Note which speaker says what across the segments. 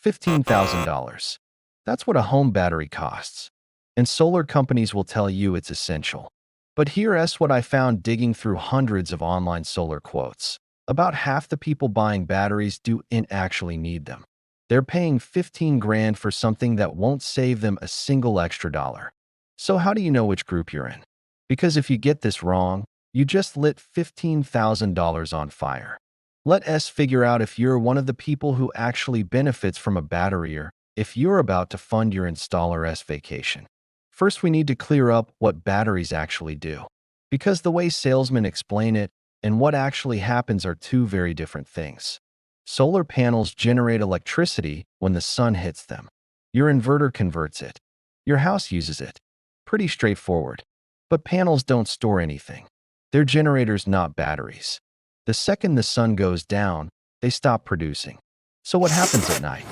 Speaker 1: $15,000. That's what a home battery costs. And solar companies will tell you it's essential. But here's what I found digging through hundreds of online solar quotes. About half the people buying batteries don't actually need them. They're paying 15 grand for something that won't save them a single extra dollar. So how do you know which group you're in? Because if you get this wrong, you just lit $15,000 on fire. Let us figure out if you're one of the people who actually benefits from a battery or if you're about to fund your installer's vacation. First, we need to clear up what batteries actually do. Because the way salesmen explain it and what actually happens are two very different things. Solar panels generate electricity when the sun hits them. Your inverter converts it. Your house uses it. Pretty straightforward. But panels don't store anything. They're generators, not batteries. The second the sun goes down, they stop producing. So what happens at night?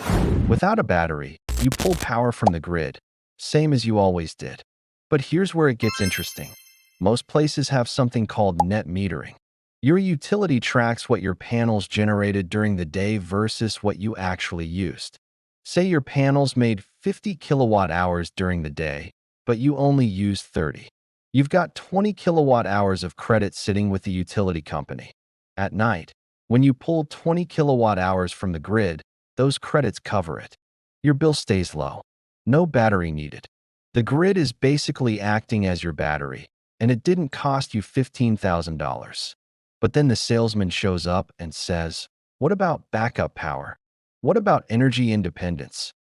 Speaker 1: Without a battery, you pull power from the grid, same as you always did. But here's where it gets interesting. Most places have something called net metering. Your utility tracks what your panels generated during the day versus what you actually used. Say your panels made 50 kilowatt hours during the day, but you only used 30. You've got 20 kilowatt hours of credit sitting with the utility company. At night, when you pull 20 kilowatt hours from the grid, those credits cover it. Your bill stays low. No battery needed. The grid is basically acting as your battery, and it didn't cost you $15,000. But then the salesman shows up and says, "What about backup power? What about energy independence?"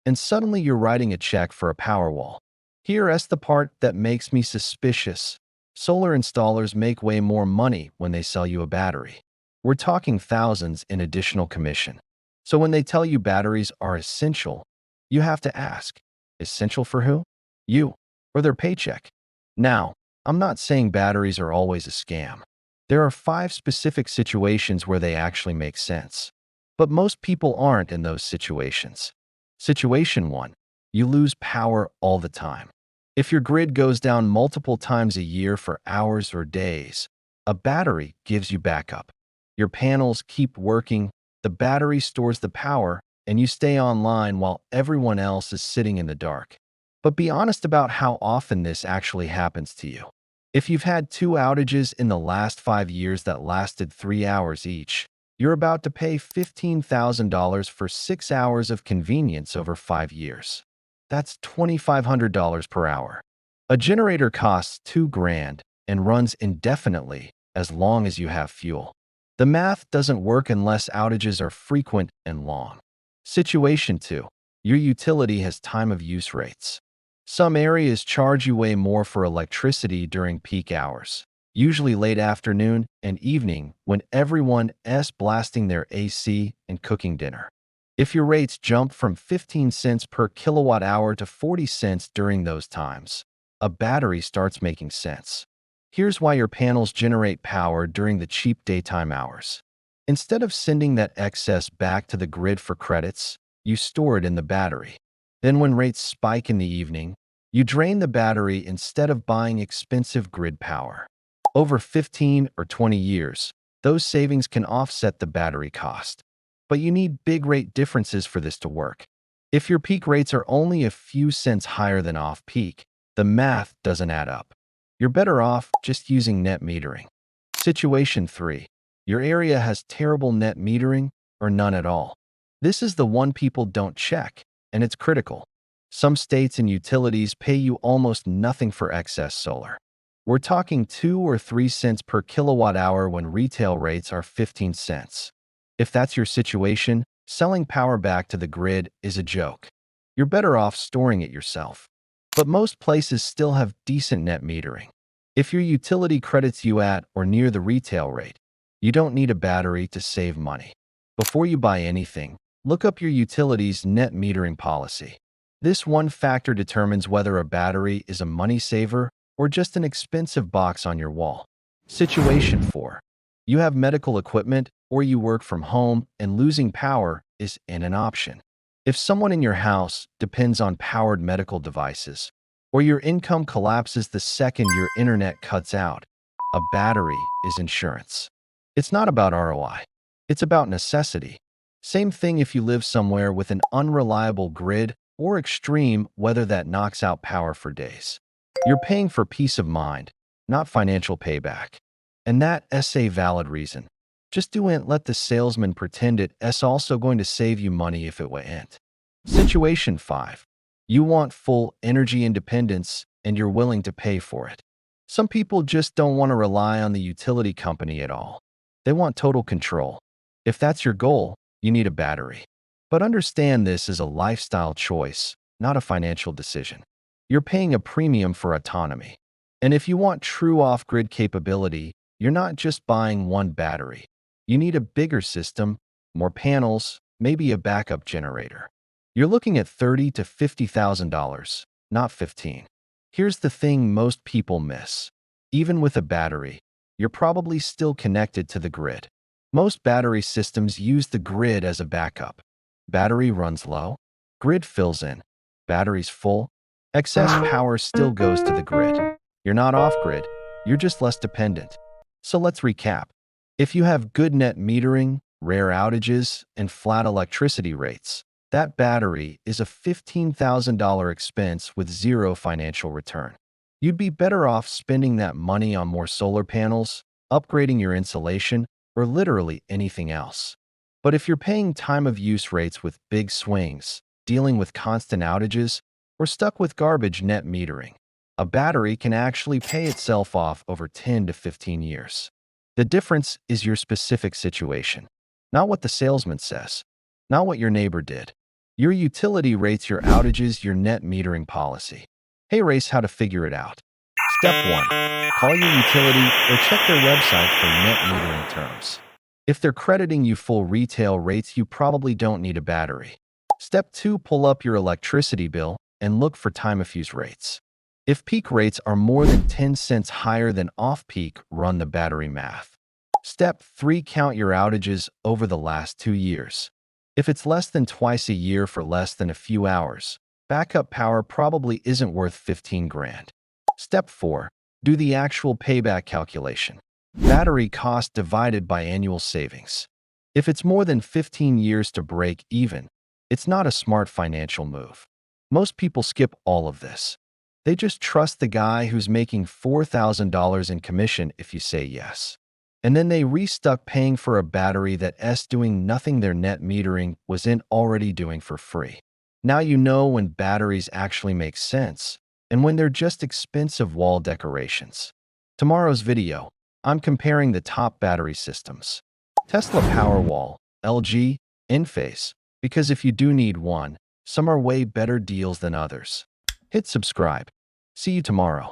Speaker 1: And suddenly you're writing a check for a Powerwall. Here's the part that makes me suspicious. Solar installers make way more money when they sell you a battery. We're talking thousands in additional commission. So when they tell you batteries are essential, you have to ask, essential for who? You, or their paycheck? Now, I'm not saying batteries are always a scam. There are 5 specific situations where they actually make sense. But most people aren't in those situations. Situation 1. You lose power all the time. If your grid goes down multiple times a year for hours or days, a battery gives you backup. Your panels keep working, the battery stores the power, and you stay online while everyone else is sitting in the dark. But be honest about how often this actually happens to you. If you've had 2 outages in the last 5 years that lasted 3 hours each, you're about to pay $15,000 for 6 hours of convenience over 5 years. That's $2,500 per hour. A generator costs 2 grand and runs indefinitely as long as you have fuel. The math doesn't work unless outages are frequent and long. Situation 2. Your utility has time of use rates. Some areas charge you way more for electricity during peak hours, usually late afternoon and evening when everyone is blasting their AC and cooking dinner. If your rates jump from 15 cents per kilowatt hour to 40 cents during those times, a battery starts making sense. Here's why your panels generate power during the cheap daytime hours. Instead of sending that excess back to the grid for credits, you store it in the battery. Then when rates spike in the evening, you drain the battery instead of buying expensive grid power. Over 15 or 20 years, those savings can offset the battery cost. But you need big rate differences for this to work. If your peak rates are only a few cents higher than off-peak, the math doesn't add up. You're better off just using net metering. Situation 3. Your area has terrible net metering or none at all. This is the one people don't check, and it's critical. Some states and utilities pay you almost nothing for excess solar. We're talking 2 or 3 cents per kilowatt hour when retail rates are 15 cents. If that's your situation, selling power back to the grid is a joke. You're better off storing it yourself. But most places still have decent net metering. If your utility credits you at or near the retail rate, you don't need a battery to save money. Before you buy anything, look up your utility's net metering policy. This one factor determines whether a battery is a money saver or just an expensive box on your wall. Situation 4. You have medical equipment or you work from home and losing power is an option. If someone in your house depends on powered medical devices, or your income collapses the second your internet cuts out, a battery is insurance. It's not about ROI. It's about necessity. Same thing if you live somewhere with an unreliable grid or extreme weather that knocks out power for days. You're paying for peace of mind, not financial payback. And that's a valid reason. Just don't let the salesman pretend it's also going to save you money if it ain't. Situation 5. You want full energy independence and you're willing to pay for it. Some people just don't want to rely on the utility company at all. They want total control. If that's your goal, you need a battery. But understand this is a lifestyle choice, not a financial decision. You're paying a premium for autonomy. And if you want true off-grid capability, you're not just buying one battery. You need a bigger system, more panels, maybe a backup generator. You're looking at $30,000 to $50,000, not 15. Here's the thing most people miss. Even with a battery, you're probably still connected to the grid. Most battery systems use the grid as a backup. Battery runs low, grid fills in. Battery's full, excess power still goes to the grid. You're not off-grid, you're just less dependent. So let's recap. If you have good net metering, rare outages, and flat electricity rates, that battery is a $15,000 expense with zero financial return. You'd be better off spending that money on more solar panels, upgrading your insulation, or literally anything else. But if you're paying time of use rates with big swings, dealing with constant outages, or stuck with garbage net metering, a battery can actually pay itself off over 10 to 15 years. The difference is your specific situation, not what the salesman says, not what your neighbor did. Your utility rates your outages, your net metering policy. Hey, race how to figure it out. Step 1. Call your utility or check their website for net metering terms. If they're crediting you full retail rates, you probably don't need a battery. Step 2. Pull up your electricity bill and look for time of use rates. If peak rates are more than 10 cents higher than off-peak, run the battery math. Step 3. Count your outages over the last 2 years. If it's less than twice a year for less than a few hours, backup power probably isn't worth 15 grand. Step 4. Do the actual payback calculation. Battery cost divided by annual savings. If it's more than 15 years to break even, it's not a smart financial move. Most people skip all of this. They just trust the guy who's making $4,000 in commission if you say yes. And then they restuck paying for a battery that's doing nothing their net metering wasn't already doing for free. Now you know when batteries actually make sense and when they're just expensive wall decorations. Tomorrow's video, I'm comparing the top battery systems. Tesla Powerwall, LG, Enphase, because if you do need one, some are way better deals than others. Hit subscribe. See you tomorrow.